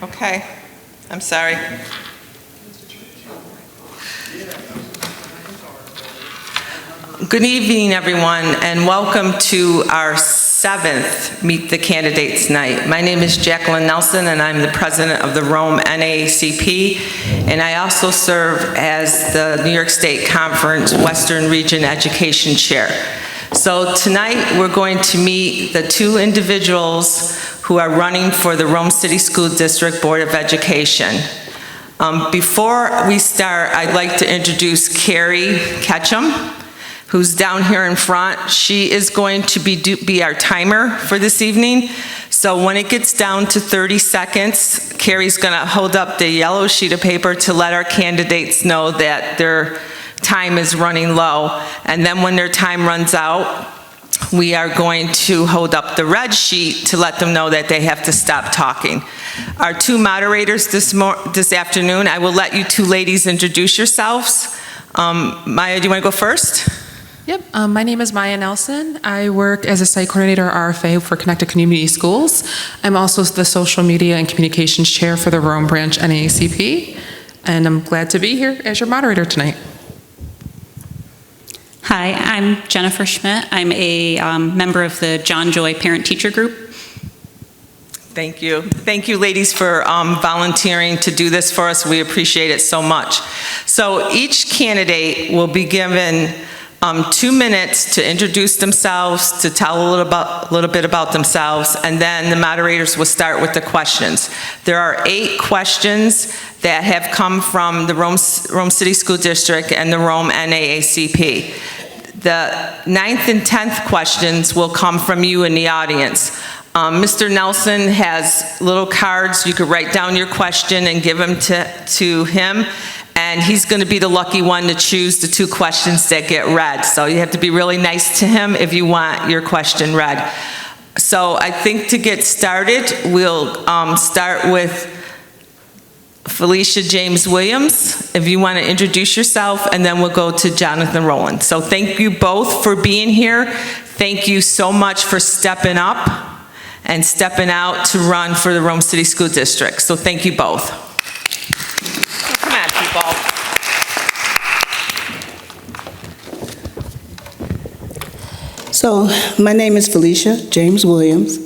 Okay, I'm sorry. Good evening, everyone, and welcome to our 7th Meet the Candidates Night. My name is Jacqueline Nelson, and I'm the president of the Rome NAACP, and I also serve as the New York State Conference Western Region Education Chair. So tonight, we're going to meet the two individuals who are running for the Rome City School District Board of Education. Before we start, I'd like to introduce Carrie Ketchum, who's down here in front. She is going to be our timer for this evening. So when it gets down to 30 seconds, Carrie's gonna hold up the yellow sheet of paper to let our candidates know that their time is running low. And then when their time runs out, we are going to hold up the red sheet to let them know that they have to stop talking. Our two moderators this afternoon, I will let you two ladies introduce yourselves. Maya, do you want to go first? Yep, my name is Maya Nelson. I work as a site coordinator RFA for Connected Community Schools. I'm also the social media and communications chair for the Rome Branch NAACP, and I'm glad to be here as your moderator tonight. Hi, I'm Jennifer Schmidt. I'm a member of the John Joy Parent-Teacher Group. Thank you. Thank you, ladies, for volunteering to do this for us. We appreciate it so much. So each candidate will be given 2 minutes to introduce themselves, to tell a little bit about themselves, and then the moderators will start with the questions. There are 8 questions that have come from the Rome City School District and the Rome NAACP. The 9th and 10th questions will come from you in the audience. Mr. Nelson has little cards. You could write down your question and give them to him, and he's going to be the lucky one to choose the 2 questions that get read. So you have to be really nice to him if you want your question read. So I think to get started, we'll start with Felicia James Williams, if you want to introduce yourself, and then we'll go to Jonathan Rowland. So thank you both for being here. Thank you so much for stepping up and stepping out to run for the Rome City School District. So thank you both. Come on, people. So my name is Felicia James Williams.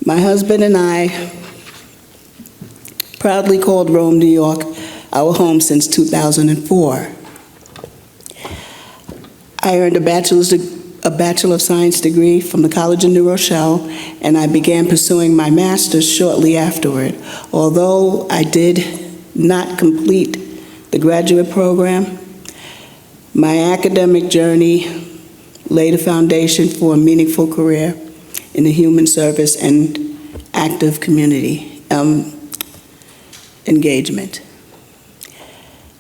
My husband and I proudly called Rome, New York, our home since 2004. I earned a Bachelor of Science degree from the College of New Rochelle, and I began pursuing my master's shortly afterward. Although I did not complete the graduate program, my academic journey laid a foundation for a meaningful career in the human service and active community engagement.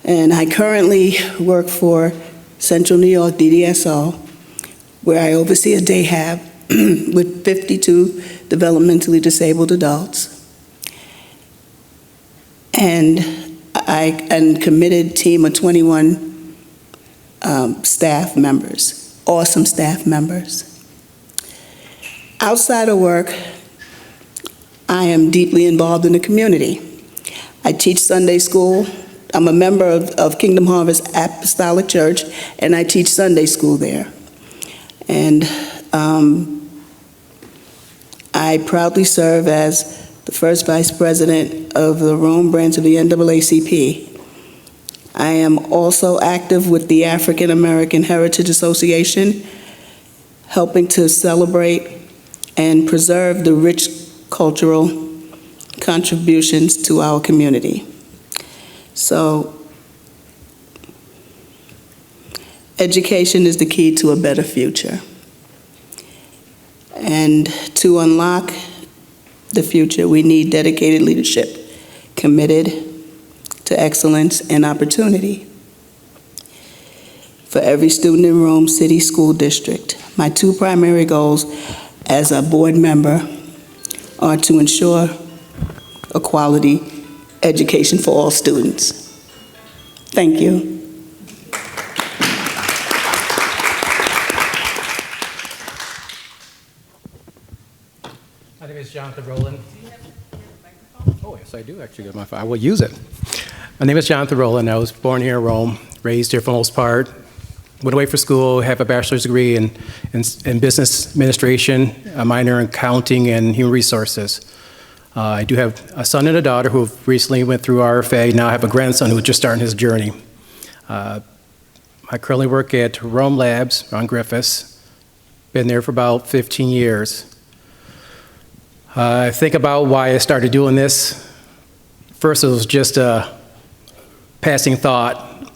And I currently work for Central New York DDSO, where I oversee a day hab with 52 developmentally disabled adults. And a committed team of 21 staff members, awesome staff members. Outside of work, I am deeply involved in the community. I teach Sunday school. I'm a member of Kingdom Harvest Apostolic Church, and I teach Sunday school there. And I proudly serve as the first vice president of the Rome branch of the NAACP. I am also active with the African American Heritage Association, helping to celebrate and preserve the rich cultural contributions to our community. So, education is the key to a better future. And to unlock the future, we need dedicated leadership, committed to to excellence and opportunity for every student in Rome City School District. My two primary goals as a board member are to ensure a quality education for all students. Thank you. My name is Jonathan Rowland. Do you have your microphone? Oh, yes, I do actually get my phone. I will use it. My name is Jonathan Rowland. I was born here in Rome, raised here for the most part. Went away for school, have a bachelor's degree in business administration, a minor in accounting and human resources. I do have a son and a daughter who recently went through RFA. Now I have a grandson who's just starting his journey. I currently work at Rome Labs on Griffiths. Been there for about 15 years. I think about why I started doing this. First, it was just a passing thought,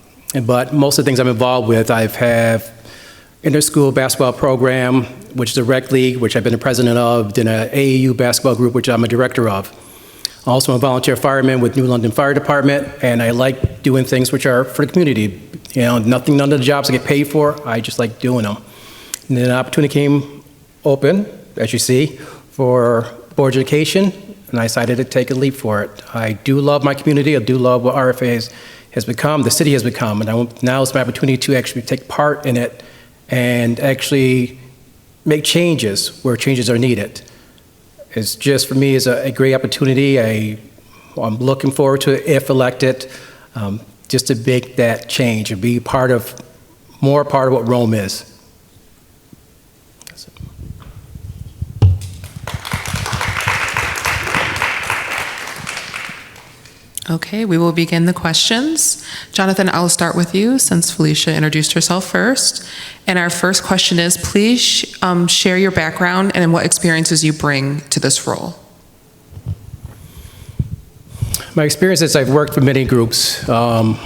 but most of the things I'm involved with, I have inter-school basketball program, which is a rec league, which I've been the president of, then an AAU basketball group, which I'm a director of. Also a volunteer fireman with New London Fire Department, and I like doing things which are for the community. You know, none of the jobs I get paid for, I just like doing them. And then an opportunity came open, as you see, for board education, and I decided to take a leap for it. I do love my community. I do love what RFA has become, the city has become, and now it's my opportunity to actually take part in it and actually make changes where changes are needed. It's just, for me, is a great opportunity. I'm looking forward to it, if elected, just to make that change and be more part of what Rome is. Okay, we will begin the questions. Jonathan, I'll start with you since Felicia introduced herself first. And our first question is, please share your background and what experiences you bring to this role. My experience is I've worked with many groups. When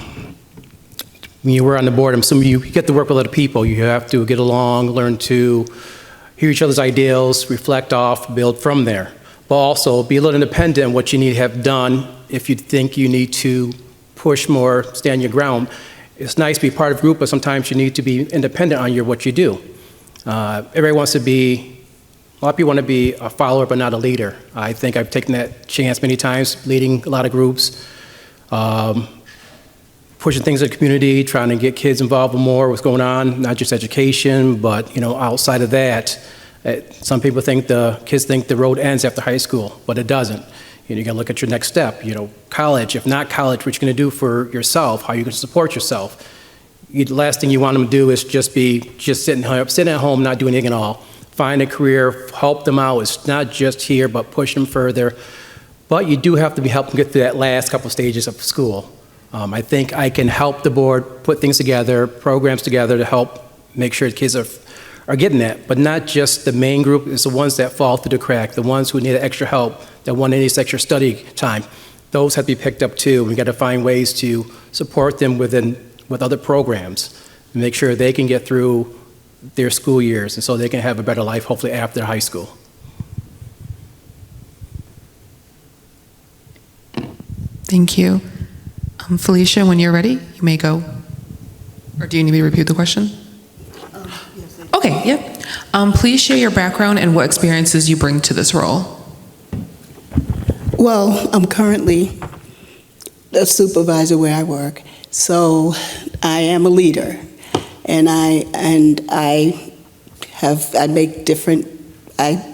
you were on the board, I'm assuming you get to work with other people. You have to get along, learn to hear each other's ideals, reflect off, build from there. But also be a little independent in what you need to have done if you think you need to push more, stand your ground. It's nice to be part of a group, but sometimes you need to be independent on what you do. Everybody wants to be, a lot of people want to be a follower but not a leader. I think I've taken that chance many times, leading a lot of groups, pushing things in the community, trying to get kids involved with more, what's going on, not just education, but outside of that. Some people think kids think the road ends after high school, but it doesn't. You got to look at your next step. College, if not college, what you're going to do for yourself, how you're going to support yourself. The last thing you want them to do is just sitting at home, not doing anything at all. Find a career, help them out. It's not just here, but push them further. But you do have to help them get through that last couple stages of school. I think I can help the board put things together, programs together to help make sure the kids are getting that, but not just the main group. It's the ones that fall through the crack, the ones who need extra help, that want any extra study time. Those have to be picked up too. We got to find ways to support them with other programs and make sure they can get through their school years and so they can have a better life, hopefully after high school. Thank you. Felicia, when you're ready, you may go. Or do you need me to repeat the question? Okay, yep. Please share your background and what experiences you bring to this role. Well, I'm currently a supervisor where I work, so I am a leader, and I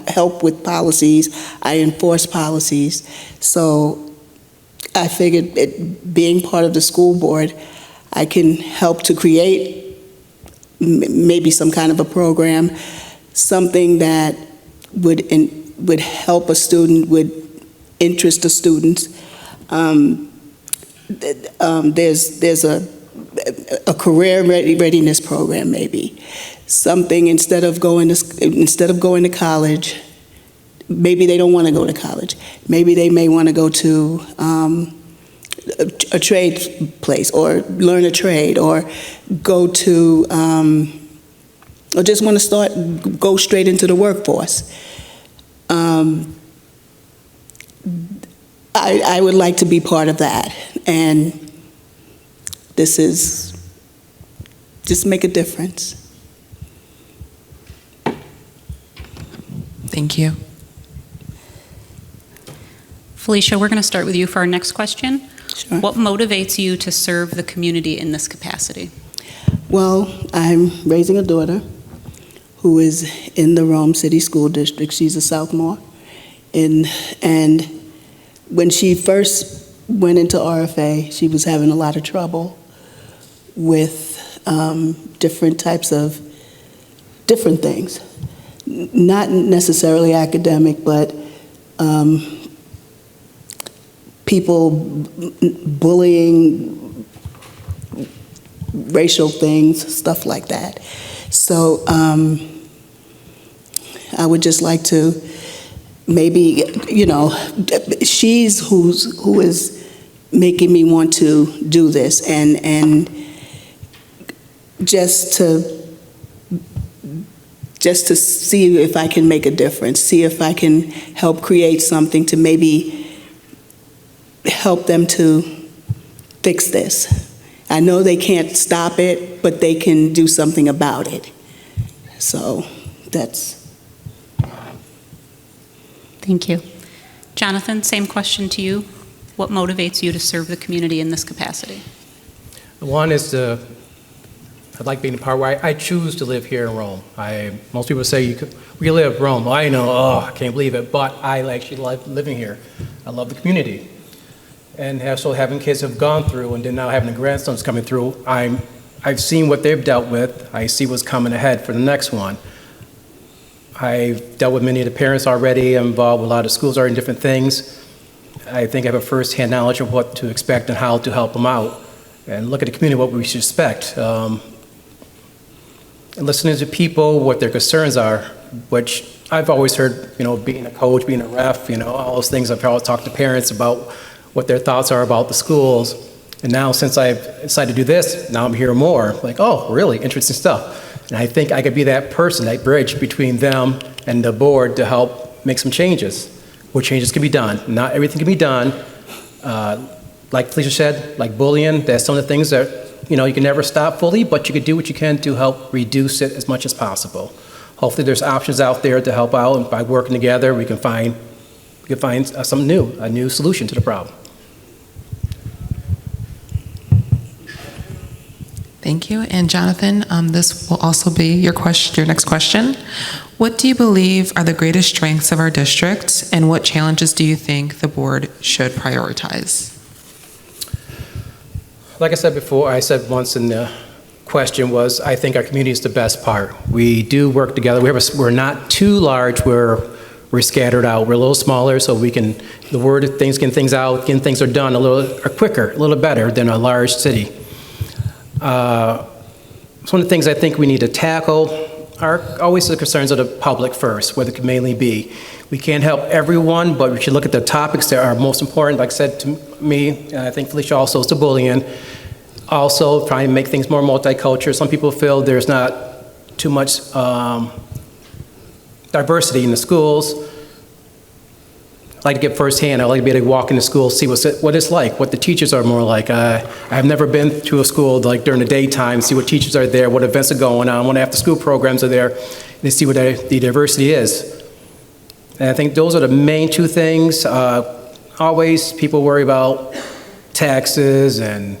help with policies, I enforce policies. So I figured being part of the school board, I can help to create maybe some kind of a program, something that would help a student, would interest the students. There's a career readiness program, maybe something instead of going to college. Maybe they don't want to go to college. Maybe they may want to go to a trade place or learn a trade or go to or just want to go straight into the workforce. I would like to be part of that, and this is, just make a difference. Thank you. Felicia, we're going to start with you for our next question. Sure. What motivates you to serve the community in this capacity? Well, I'm raising a daughter who is in the Rome City School District. She's a sophomore. And when she first went into RFA, she was having a lot of trouble with different types of different things. Not necessarily academic, but people bullying, racial things, stuff like that. So I would just like to maybe, she's who is making me want to do this, and just to see if I can make a difference, see if I can help create something to maybe help them to fix this. I know they can't stop it, but they can do something about it. So that's... Thank you. Jonathan, same question to you. What motivates you to serve the community in this capacity? One is I like being a part where I choose to live here in Rome. Most people say, we live in Rome. I know, I can't believe it, but I actually like living here. I love the community. And also having kids who have gone through, and then now having the grandsons coming through, I've seen what they've dealt with. I see what's coming ahead for the next one. I've dealt with many of the parents already. I'm involved with a lot of schools already in different things. I think I have a first-hand knowledge of what to expect and how to help them out. And look at the community, what we should expect. And listening to people, what their concerns are, which I've always heard, being a coach, being a ref, all those things. I've always talked to parents about what their thoughts are about the schools. And now since I've decided to do this, now I'm hearing more. Like, oh, really interesting stuff. And I think I could be that person, that bridge between them and the board to help make some changes. What changes can be done. Not everything can be done. Like Felicia said, like bullying, that's some of the things that, you can never stop fully, but you can do what you can to help reduce it as much as possible. Hopefully there's options out there to help out, and by working together, we can find something new, a new solution to the problem. Thank you. And Jonathan, this will also be your next question. What do you believe are the greatest strengths of our district, and what challenges do you think the board should prioritize? Like I said before, I said once in the question was, I think our community is the best part. We do work together. We're not too large. We're scattered out. We're a little smaller, so we can, the word of things, getting things out, getting things are done a little quicker, a little better than a large city. Some of the things I think we need to tackle are always the concerns of the public first, where they can mainly be. We can't help everyone, but we should look at the topics that are most important. Like I said to me, and I think Felicia also, is the bullying. Also, trying to make things more multicultural. Some people feel there's not too much diversity in the schools. I like to get firsthand. I like to be able to walk into school, see what it's like, what the teachers are more like. I've never been to a school like during the daytime, see what teachers are there, what events are going on, what after-school programs are there, and see what the diversity is. And I think those are the main two things. Always people worry about taxes, and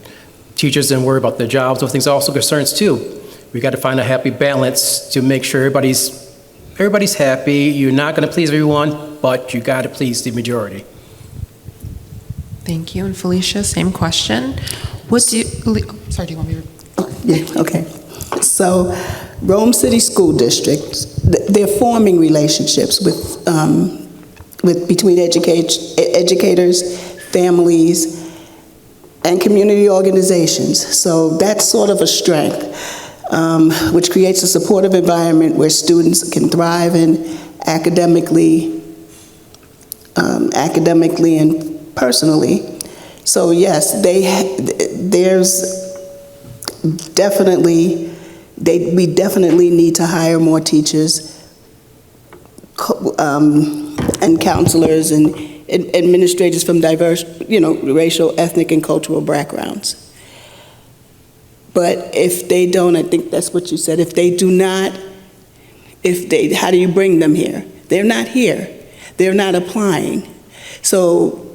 teachers then worry about their jobs. Those things are also concerns too. We got to find a happy balance to make sure everybody's happy. You're not going to please everyone, but you got to please the majority. Thank you. And Felicia, same question. Sorry, do you want me to? Yeah, okay. So, Rome City School District, they're forming relationships with between educators, families, and community organizations. So that's sort of a strength, which creates a supportive environment where students can thrive in academically and personally. So yes, we definitely need to hire more teachers and counselors and administrators from diverse, racial, ethnic, and cultural backgrounds. But if they don't, I think that's what you said, if they do not, how do you bring them here? They're not here. They're not applying. So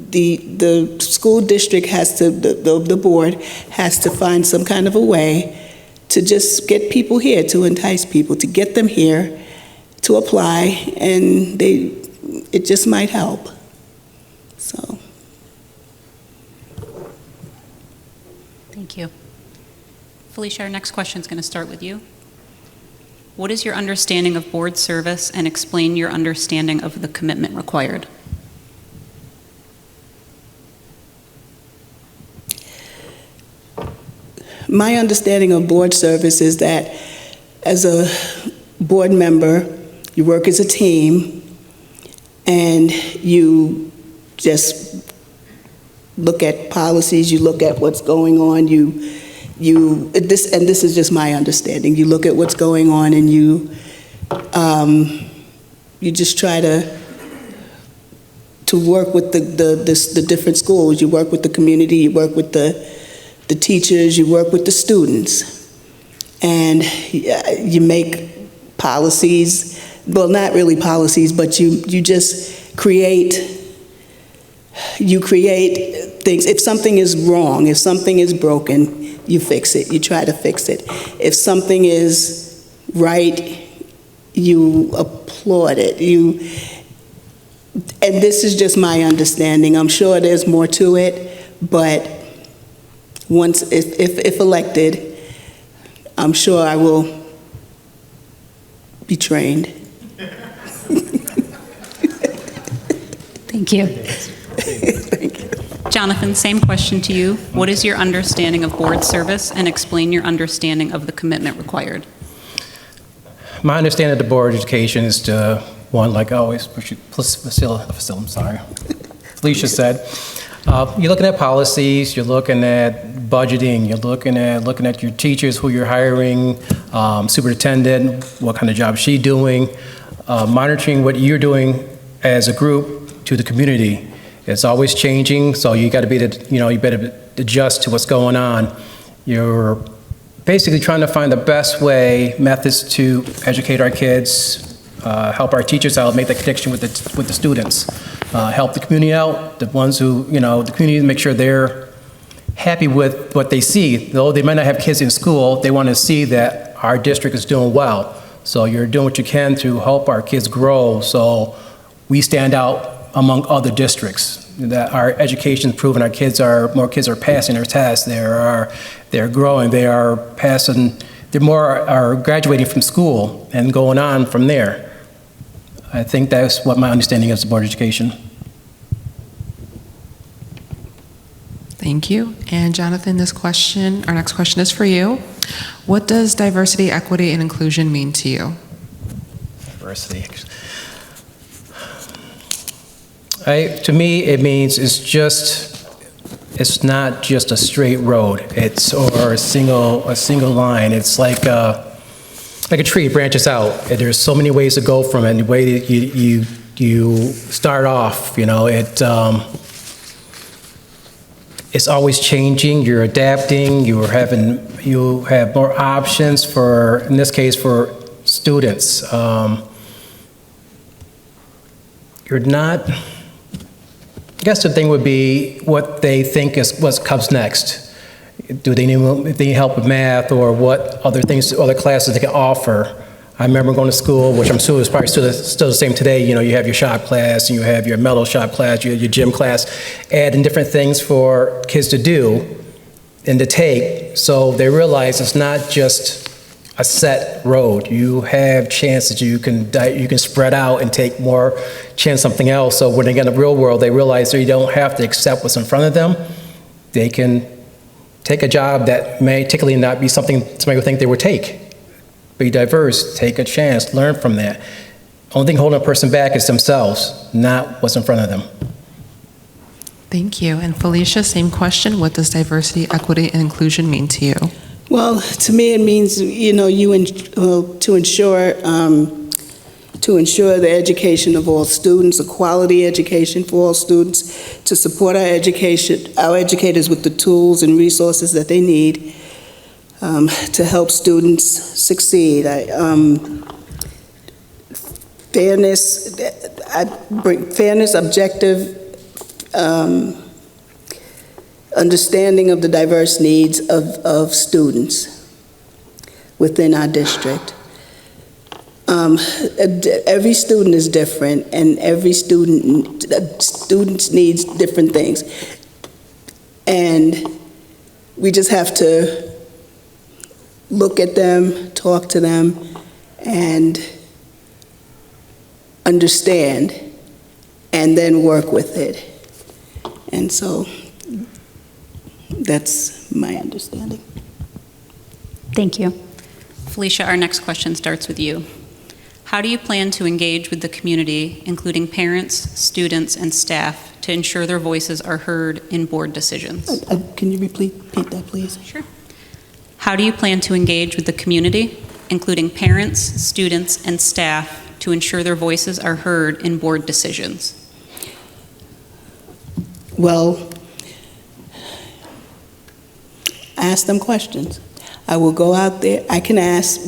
the school district has to, the board has to find some kind of a way to just get people here, to entice people, to get them here, to apply, and it just might help. So. Thank you. Felicia, our next question is going to start with you. What is your understanding of board service, and explain your understanding of the commitment required? My understanding of board service is that as a board member, you work as a team, and you just look at policies, you look at what's going on, this is just my understanding. You look at what's going on, and you just try to work with the different schools. You work with the community, you work with the teachers, you work with the students, and you make policies. Well, not really policies, but you just create things. If something is wrong, if something is broken, you fix it. You try to fix it. If something is right, you applaud it. And this is just my understanding. I'm sure there's more to it, but if elected, I'm sure I will be trained. Thank you. Thank you. Jonathan, same question to you. What is your understanding of board service, and explain your understanding of the commitment required? My understanding of the board education is to, one, like always, I'm sorry. Felicia said, you're looking at policies, you're looking at budgeting, you're looking at your teachers, who you're hiring, superintendent, what kind of job is she doing, monitoring what you're doing as a group to the community. It's always changing, so you got to you better adjust to what's going on. You're basically trying to find the best methods to educate our kids, help our teachers out, make the connection with the students, help the community out, the ones who, the community, make sure they're happy with what they see. Though they might not have kids in school, they want to see that our district is doing well. So you're doing what you can to help our kids grow, so we stand out among other districts, that our education is proven, more kids are passing their tests, they're growing, they're graduating from school and going on from there. I think that's what my understanding is of board education. Thank you. And Jonathan, our next question is for you. What does diversity, equity, and inclusion mean to you? Diversity. To me, it means it's not just a straight road. Or a single line. It's like a tree, it branches out. And there's so many ways to go from it. The way that you start off, it's always changing. You're adapting. You have more options in this case, for students. You're not. I guess the thing would be what they think is what comes next. Do they need help with math, or what other classes they can offer? I remember going to school, which I'm sure is probably still the same today. You have your shop class, and you have your metal shop class, your gym class, adding different things for kids to do and to take. So they realize it's not just a set road. You have chances. You can spread out and take more chance something else. So when they get in the real world, they realize they don't have to accept what's in front of them. They can take a job that may technically not be something somebody would think they would take. Be diverse, take a chance, learn from that. Only thing holding a person back is themselves, not what's in front of them. Thank you. And Felicia, same question. What does diversity, equity, and inclusion mean to you? Well, to me, it means, to ensure the education of all students, a quality education for all students, to support our educators with the tools and resources that they need, to help students succeed. Fairness, objective, understanding of the diverse needs of students within our district. Every student is different, and every student needs different things. And we just have to look at them, talk to them, and understand, and then work with it. And so that's my understanding. Thank you. Felicia, our next question starts with you. How do you plan to engage with the community, including parents, students, and staff, to ensure their voices are heard in board decisions? Can you repeat that, please? Sure. How do you plan to engage with the community, including parents, students, and staff, to ensure their voices are heard in board decisions? Well, ask them questions. I will go out there,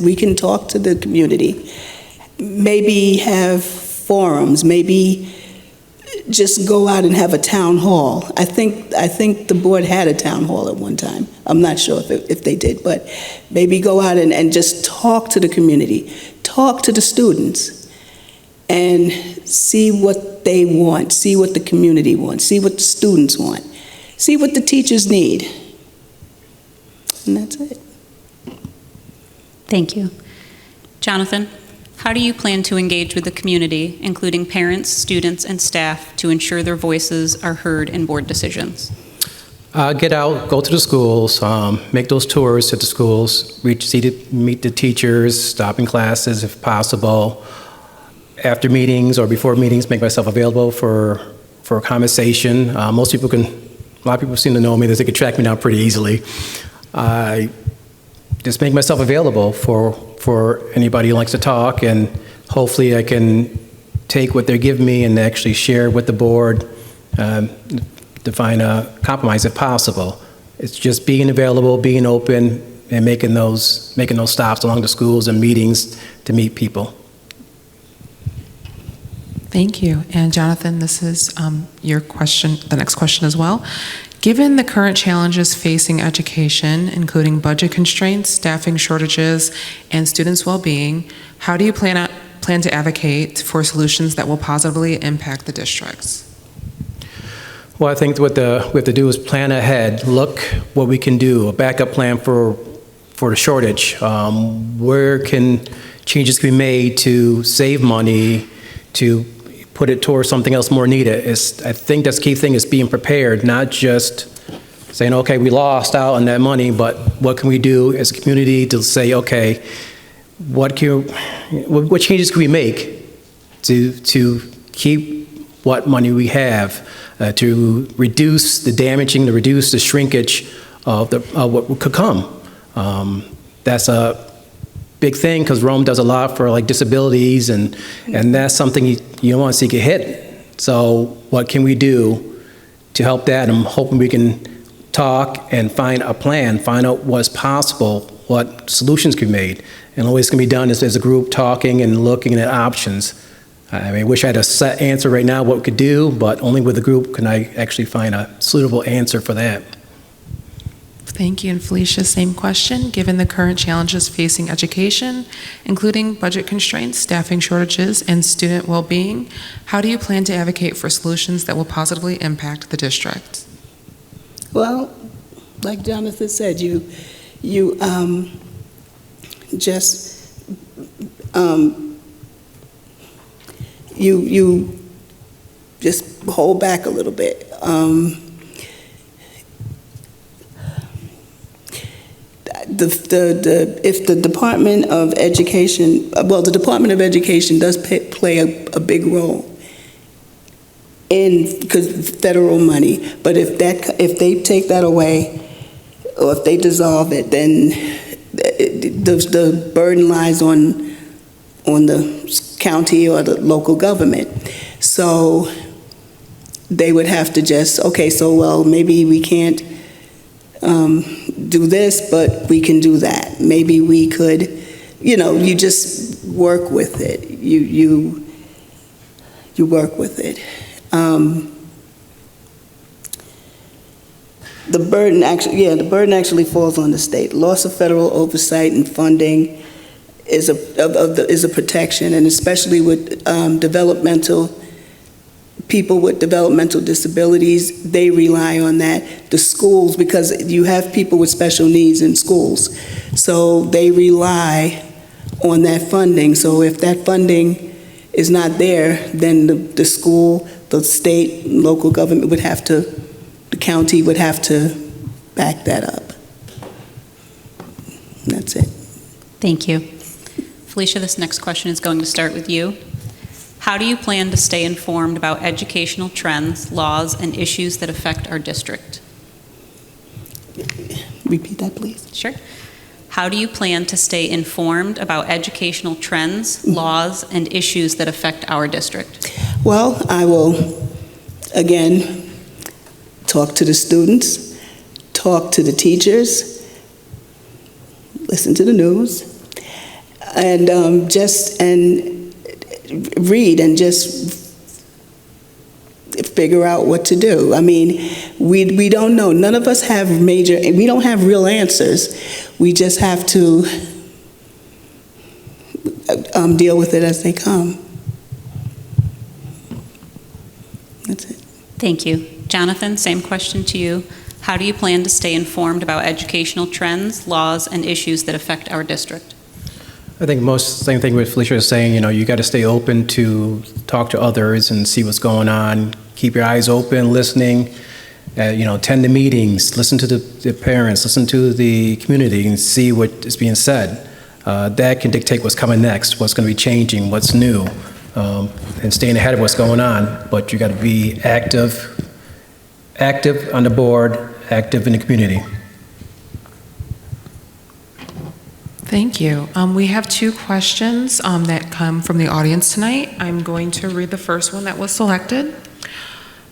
we can talk to the community, maybe have forums, maybe just go out and have a town hall. I think the board had a town hall at one time. I'm not sure if they did, but maybe go out and just talk to the community, talk to the students, and see what they want, see what the community wants, see what the students want, see what the teachers need. And that's it. Thank you. Jonathan, how do you plan to engage with the community, including parents, students, and staff, to ensure their voices are heard in board decisions? Get out, go to the schools, make those tours at the schools, meet the teachers, stop in classes if possible. After meetings or before meetings, make myself available for a conversation. A lot of people seem to know me, that they can track me down pretty easily. I just make myself available for anybody who likes to talk, and hopefully I can take what they give me and actually share with the board to find a compromise if possible. It's just being available, being open, and making those stops along the schools and meetings to meet people. Thank you. And Jonathan, this is your question, the next question as well. Given the current challenges facing education, including budget constraints, staffing shortages, and students' well-being, how do you plan to advocate for solutions that will positively impact the districts? Well, I think what we have to do is plan ahead, look what we can do, a backup plan for the shortage. Where can changes be made to save money, to put it towards something else more needed? I think that's the key thing, is being prepared, not just saying, okay, we lost out on that money, but what can we do as a community to say, okay, what changes can we make to keep what money we have, to reduce the damaging, to reduce the shrinkage of what could come. That's a big thing, because Rome does a lot for like disabilities, and that's something you don't want to see get hit. So what can we do to help that? I'm hoping we can talk and find a plan, find out what's possible, what solutions can be made. And always can be done as a group, talking and looking at options. I wish I had a set answer right now what we could do, but only with a group can I actually find a suitable answer for that. Thank you. And Felicia, same question. Given the current challenges facing education, including budget constraints, staffing shortages, and student well-being, how do you plan to advocate for solutions that will positively impact the district? Well, like Jonathan said, you just hold back a little bit. If the Department of Education, the Department of Education does play a big role because federal money, but if they take that away, or if they dissolve it, then the burden lies on the county or the local government. So they would have to just, okay, so well, maybe we can't do this, but we can do that. Maybe we could, you just work with it. You work with it. The burden actually falls on the state. Loss of federal oversight and funding is a protection, and especially with people with developmental disabilities, they rely on that. The schools, because you have people with special needs in schools, so they rely on that funding. So if that funding is not there, then the school, the state, local government the county would have to back that up. That's it. Thank you. Felicia, this next question is going to start with you. How do you plan to stay informed about educational trends, laws, and issues that affect our district? Repeat that, please. Sure. How do you plan to stay informed about educational trends, laws, and issues that affect our district? Well, I will, again, talk to the students, talk to the teachers, listen to the news, and read and just figure out what to do. I mean, we don't know. None of us have we don't have real answers. We just have to deal with it as they come. That's it. Thank you. Jonathan, same question to you. How do you plan to stay informed about educational trends, laws, and issues that affect our district? I think same thing with Felicia is saying, you got to stay open to talk to others and see what's going on. Keep your eyes open, listening, attend the meetings, listen to the parents, listen to the community and see what is being said. That can dictate what's coming next, what's going to be changing, what's new, and staying ahead of what's going on. But you got to be active on the board, active in the community. Thank you. We have two questions that come from the audience tonight. I'm going to read the first one that was selected.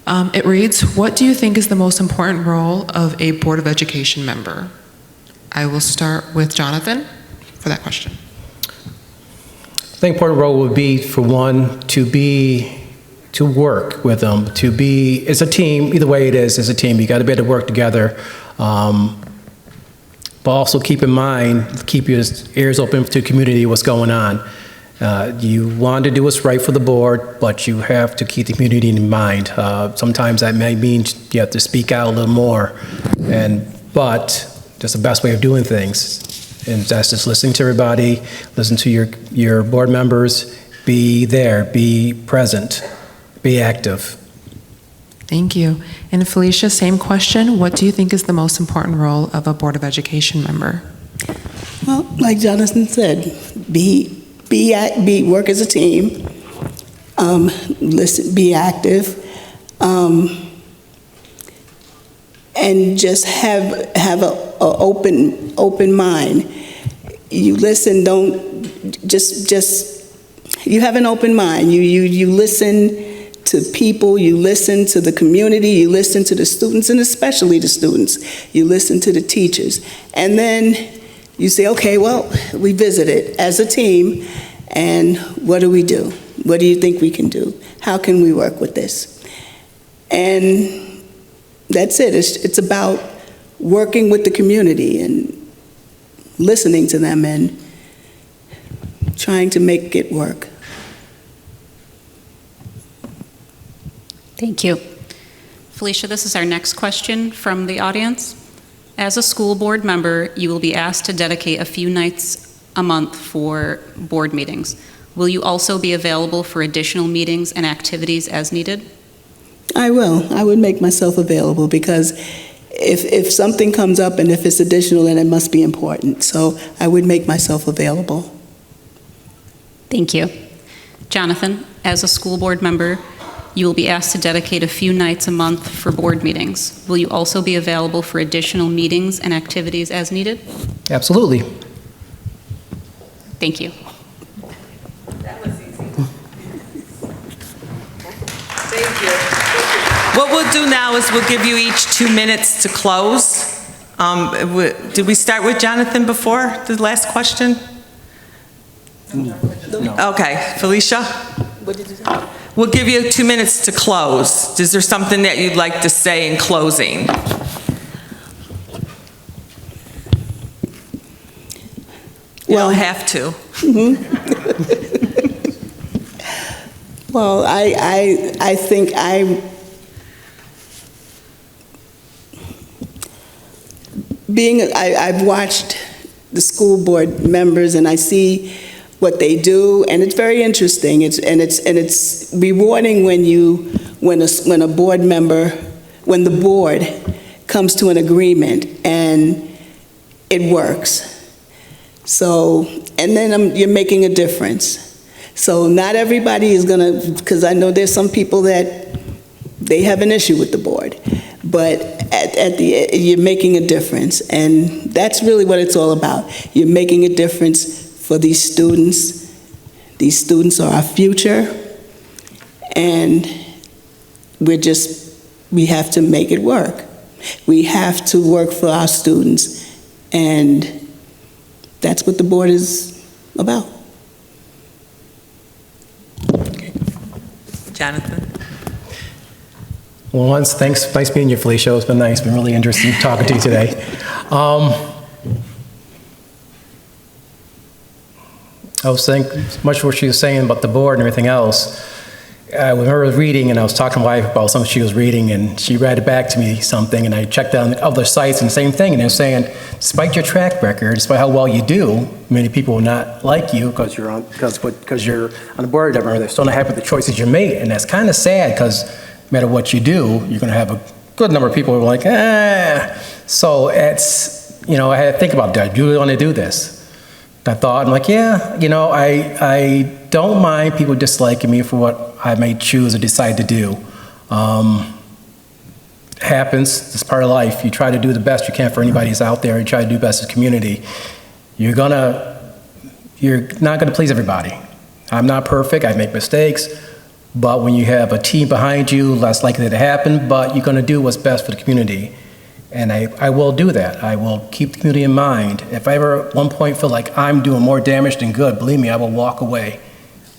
It reads, what do you think is the most important role of a Board of Education member? I will start with Jonathan for that question. I think important role would be, for one, to work with them, it's a team, either way it is, as a team, you got to be able to work together. But also keep in mind, keep your ears open to the community, what's going on. You want to do what's right for the board, but you have to keep the community in mind. Sometimes that may mean you have to speak out a little more, but that's the best way of doing things. And that's just listening to everybody, listen to your board members, be there, be present, be active. Thank you. And Felicia, same question. What do you think is the most important role of a Board of Education member? Well, like Jonathan said, work as a team, listen, be active, and just have a open mind. You listen, don't just you have an open mind. You listen to people, you listen to the community, you listen to the students, and especially the students. You listen to the teachers. And then you say, okay, well, we visited as a team, and what do we do? What do you think we can do? How can we work with this? And that's it. It's about working with the community and listening to them and trying to make it work. Thank you. Felicia, this is our next question from the audience. As a school board member, you will be asked to dedicate a few nights a month for board meetings. Will you also be available for additional meetings and activities as needed? I will. I would make myself available, because if something comes up and if it's additional, then it must be important. So I would make myself available. Thank you. Jonathan, as a school board member, you will be asked to dedicate a few nights a month for board meetings. Will you also be available for additional meetings and activities as needed? Absolutely. Thank you. That was easy. Thank you. What we'll do now is we'll give you each 2 minutes to close. Did we start with Jonathan before the last question? Okay, Felicia? We'll give you 2 minutes to close. Is there something that you'd like to say in closing? You don't have to. Well, I think I've watched the school board members, and I see what they do, and it's very interesting. It's rewarding when the board comes to an agreement and it works. So, and then you're making a difference. So not everybody is gonna, because I know there's some people that they have an issue with the board, but you're making a difference, and that's really what it's all about. You're making a difference for these students. These students are our future, and we have to make it work. We have to work for our students, and that's what the board is about. Jonathan? Well, thanks. Nice meeting you, Felicia. It's been nice. It's been really interesting talking to you today. I was saying much of what she was saying about the board and everything else. I remember reading, and I was talking to my wife about something she was reading, and she read it back to me something, and I checked on other sites and the same thing, and they're saying, despite your track record, despite how well you do, many people will not like you because you're on the board. They're still not happy with the choices you made, and that's kind of sad because no matter what you do, you're going to have a good number of people who are like, So it's, I had to think about that. Do you really want to do this? I thought, I'm like, yeah, I don't mind people disliking me for what I may choose or decide to do. It happens, it's part of life. You try to do the best you can for anybody who's out there. You try to do best as a community. You're not gonna please everybody. I'm not perfect, I make mistakes, but when you have a team behind you, less likely to happen, but you're gonna do what's best for the community. And I will do that. I will keep the community in mind. If I ever at one point feel like I'm doing more damage than good, believe me, I will walk away.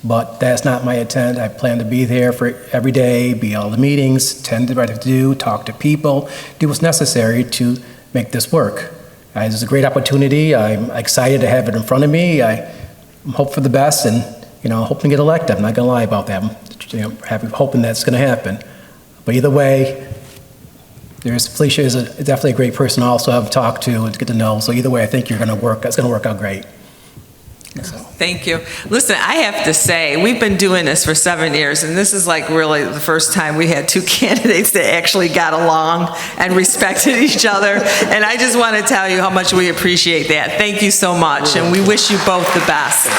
But that's not my intent. I plan to be there for every day, be at all the meetings, attend to what I have to do, talk to people, do what's necessary to make this work. This is a great opportunity. I'm excited to have it in front of me. I hope for the best and, hoping to get elected. I'm not gonna lie about that. I'm hoping that's gonna happen. But either way, Felicia is definitely a great person also I've talked to and to get to know. So either way, I think it's gonna work out great. So. Thank you. Listen, I have to say, we've been doing this for 7 years, and this is like really the first time we had two candidates that actually got along and respected each other. And I just want to tell you how much we appreciate that. Thank you so much, and we wish you both the best.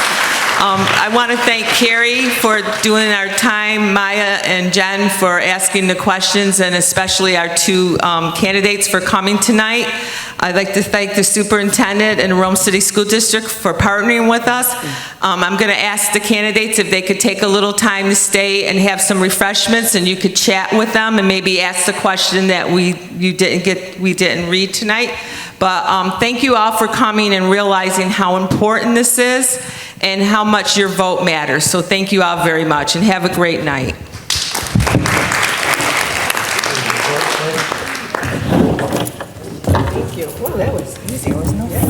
I want to thank Carrie for doing our time, Maya and Jen for asking the questions, and especially our two candidates for coming tonight. I'd like to thank the superintendent and the Rome City School District for partnering with us. I'm going to ask the candidates if they could take a little time to stay and have some refreshments, and you could chat with them and maybe ask the question that we didn't read tonight. But thank you all for coming and realizing how important this is and how much your vote matters. So thank you all very much, and have a great night. Thank you. Well, that was easy, wasn't it?